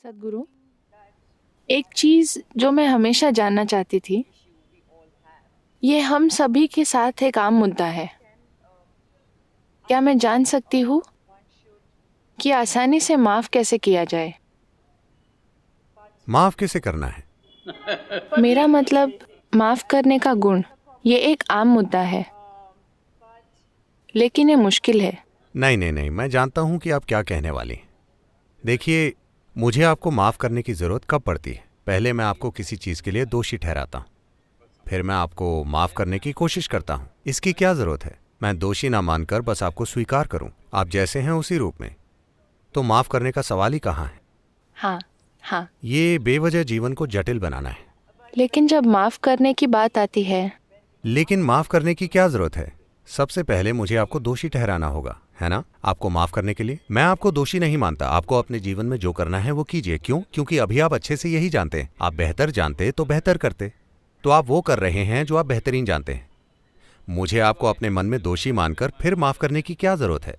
सदगुरु, एक चीज़ जो मैं हमेशा जानना चाहती थी, ये हम सभी के साथ एक आम मुद्दा है। क्या मैं जान सकती हूँ कि आसानी से माफ़ कैसे किया जाए? माफ कैसे करना है? मेरा मतलब माफ़ करने का गुण। ये एक आम मुद्दा है, लेकिन ये मुश्किल है। नहीं नहीं नहीं, मैं जानता हूं कि आप क्या कहने वाली हैं। देखिए, मुझे आपको माफ करने की जरूरत कब पड़ती है? पहले मैं आपको किसी चीज के लिए दोषी ठहराता हूं, फिर मैं आपको माफ करने की कोशिश करता हूं। इसकी क्या जरूरत है? मैं दोषी ना मानकर बस आपको स्वीकार करूं, आप जैसे हैं उसी रूप में। तो माफ करने का सवाल ही कहाँ है? हाँ, हाँ। ये बेवजह जीवन को जटिल बनाना है। लेकिन जब माफ़ करने की बात आती है, लेकिन माफ करने की क्या जरूरत है? सबसे पहले मुझे आपको दोषी ठहराना होगा, है ना? आपको माफ करने के लिए मैं आपको दोषी नहीं मानता। आपको अपने जीवन में जो करना है वो कीजिए। क्यों? क्योंकि अभी आप अच्छे से यही जानते हैं। आप बेहतर जानते तो बेहतर करते। तो आप वो कर रहे हैं जो आप बेहतरीन जानते हैं। मुझे आपको अपने मन में दोषी मानकर फिर माफ करने की क्या जरूरत है?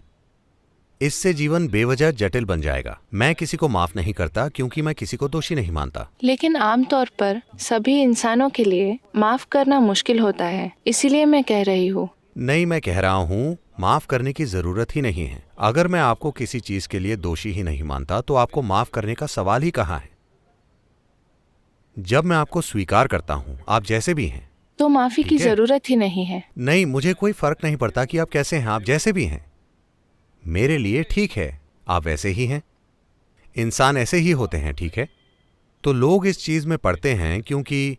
इससे जीवन बेवजह जटिल बन जाएगा। मैं किसी को माफ नहीं करता क्योंकि मैं किसी को दोषी नहीं मानता। लेकिन आमतौर पर सभी इंसानों के लिए माफ़ करना मुश्किल होता है। इसीलिए मैं कह रही हूँ। नहीं, मैं कह रहा हूं माफ करने की जरूरत ही नहीं है। अगर मैं आपको किसी चीज के लिए दोषी ही नहीं मानता तो आपको माफ करने का सवाल ही कहां है? जब मैं आपको स्वीकार करता हूं, आप जैसे भी हैं। तो माफ़ी की ठीक है? ज़रूरत ही नहीं है। नहीं, मुझे कोई फर्क नहीं पड़ता कि आप कैसे हैं। आप जैसे भी हैं मेरे लिए ठीक है। आप वैसे ही हैं। इंसान ऐसे ही होते हैं, ठीक है? तो लोग इस चीज में पड़ते हैं क्योंकि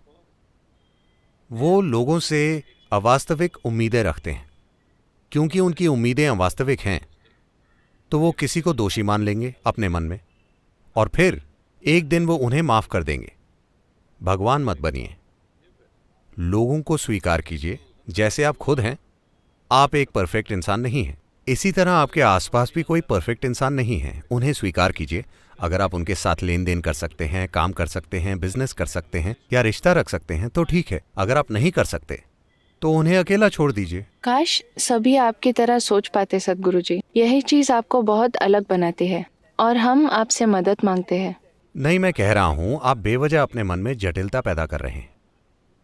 वो लोगों से अवास्तविक उम्मीदें रखते हैं। क्योंकि उनकी उम्मीदें अवास्तविक हैं तो वो किसी को दोषी मान लेंगे अपने मन में, और फिर एक दिन वो उन्हें माफ कर देंगे। भगवान मत बनिए। लोगों को स्वीकार कीजिए जैसे आप खुद हैं। आप एक परफेक्ट इंसान नहीं हैं। इसी तरह आपके आसपास भी कोई परफेक्ट इंसान नहीं है। उन्हें स्वीकार कीजिए। अगर आप उनके साथ लेन देन कर सकते हैं, काम कर सकते हैं, बिजनेस कर सकते हैं या रिश्ता रख सकते हैं तो ठीक है। अगर आप नहीं कर सकते तो उन्हें अकेला छोड़ दीजिए। काश सभी आपकी तरह सोच पाते सदगुरु जी। यही चीज आपको बहुत अलग बनाती है और हम आपसे मदद मांगते हैं। नहीं, मैं कह रहा हूं आप बेवजह अपने मन में जटिलता पैदा कर रहे हैं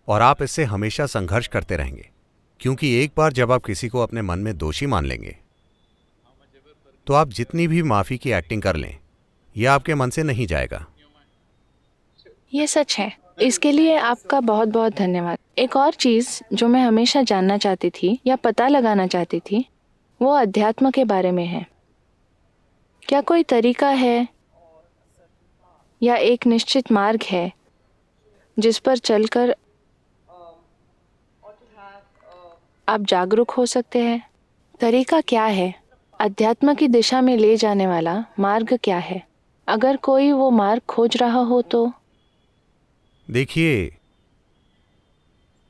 और आप इससे हमेशा संघर्ष करते रहेंगे। क्योंकि एक बार जब आप किसी को अपने मन में दोषी मान लेंगे तो आप जितनी भी माफी की एक्टिंग कर लें, यह आपके मन से नहीं जाएगा। ये सच है। इसके लिए आपका बहुत बहुत धन्यवाद। एक और चीज जो मैं हमेशा जानना चाहती थी या पता लगाना चाहती थी, वो अध्यात्म के बारे में है। क्या कोई तरीका है या एक निश्चित मार्ग है जिस पर चलकर आप जागरूक हो सकते हैं? तरीका क्या है? अध्यात्म की दिशा में ले जाने वाला मार्ग क्या है? अगर कोई वो मार्ग खोज रहा हो तो? देखिए,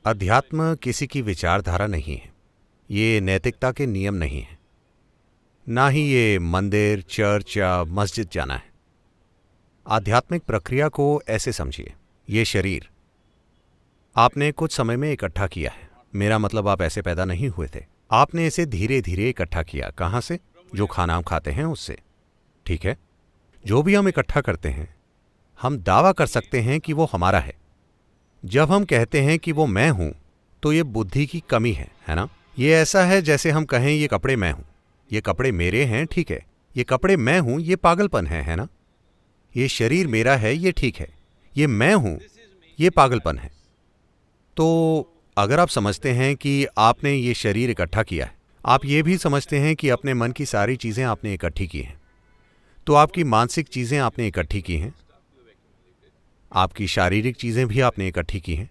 अध्यात्म किसी की विचारधारा नहीं है। ये नैतिकता के नियम नहीं है। ना ही ये मंदिर, चर्च या मस्जिद जाना है। आध्यात्मिक प्रक्रिया को ऐसे समझिए। ये शरीर आपने कुछ समय में इकट्ठा किया है। मेरा मतलब आप ऐसे पैदा नहीं हुए थे। आपने इसे धीरे धीरे इकट्ठा किया। कहां से? जो खाना हम खाते हैं उससे। ठीक है? जो भी हम इकट्ठा करते हैं, हम दावा कर सकते हैं कि वो हमारा है। जब हम कहते हैं कि वो मैं हूं तो ये बुद्धि की कमी है ना? ये ऐसा है जैसे हम कहें ये कपड़े मैं हूं, ये कपड़े मेरे हैं, ठीक है? ये कपड़े मैं हूं, ये पागलपन है ना? ये शरीर मेरा है, ये ठीक है। ये मैं हूं, ये पागलपन है। तो अगर आप समझते हैं कि आपने ये शरीर इकट्ठा किया है, आप ये भी समझते हैं कि अपने मन की सारी चीजें आपने इकट्ठी की हैं, तो आपकी मानसिक चीजें आपने इकट्ठी की हैं, आपकी शारीरिक चीजें भी आपने इकट्ठी की हैं।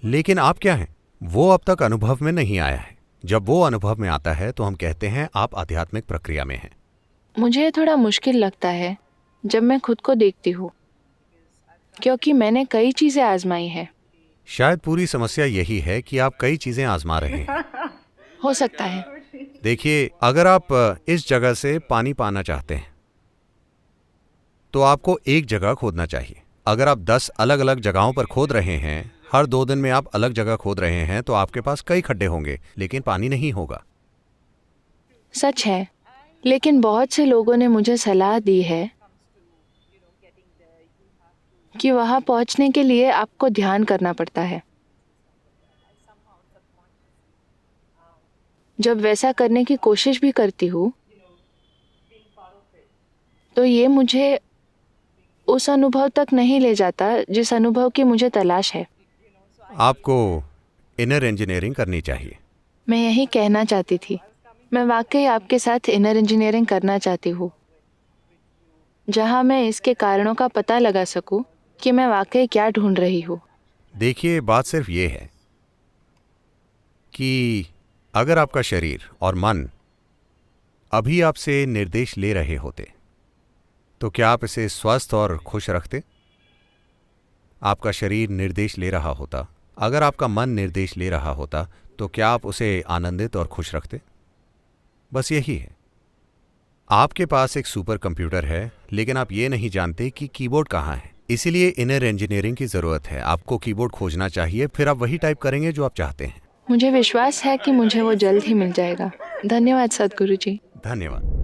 लेकिन आप क्या हैं? वो अब तक अनुभव में नहीं आया है। जब वो अनुभव में आता है तो हम कहते हैं आप आध्यात्मिक प्रक्रिया में हैं। मुझे ये थोड़ा मुश्किल लगता है जब मैं खुद को देखती हूँ, क्योंकि मैंने कई चीजें आजमाई हैं। शायद पूरी समस्या यही है कि आप कई चीजें आजमा रहे हैं। हो सकता है। देखिए, अगर आप इस जगह से पानी पाना चाहते हैं तो आपको एक जगह खोदना चाहिए। अगर आप 10 अलग अलग जगहों पर खोद रहे हैं, हर 2 दिन में आप अलग जगह खोद रहे हैं, तो आपके पास कई खड्डे होंगे लेकिन पानी नहीं होगा। सच है। लेकिन बहुत से लोगों ने मुझे सलाह दी है कि वहाँ पहुँचने के लिए आपको ध्यान करना पड़ता है। जब वैसा करने की कोशिश भी करती हूँ तो ये मुझे उस अनुभव तक नहीं ले जाता जिस अनुभव की मुझे तलाश है। आपको इनर इंजीनियरिंग करनी चाहिए। मैं यही कहना चाहती थी। मैं वाकई आपके साथ इनर इंजीनियरिंग करना चाहती हूँ, जहाँ मैं इसके कारणों का पता लगा सकूँ कि मैं वाकई क्या ढूंढ रही हूँ। देखिए, बात सिर्फ ये है कि अगर आपका शरीर और मन अभी आपसे निर्देश ले रहे होते तो क्या आप इसे स्वस्थ और खुश रखते? आपका शरीर निर्देश ले रहा होता, अगर आपका मन निर्देश ले रहा होता, तो क्या आप उसे आनंदित और खुश रखते? बस यही है। आपके पास एक सुपर कंप्यूटर है, लेकिन आप ये नहीं जानते कि कीबोर्ड कहाँ है। इसीलिए इनर इंजीनियरिंग की ज़रूरत है। आपको कीबोर्ड खोजना चाहिए, फिर आप वही टाइप करेंगे जो आप चाहते हैं। मुझे विश्वास है कि मुझे वो जल्द ही मिल जाएगा। धन्यवाद सद्गुरु जी। धन्यवाद।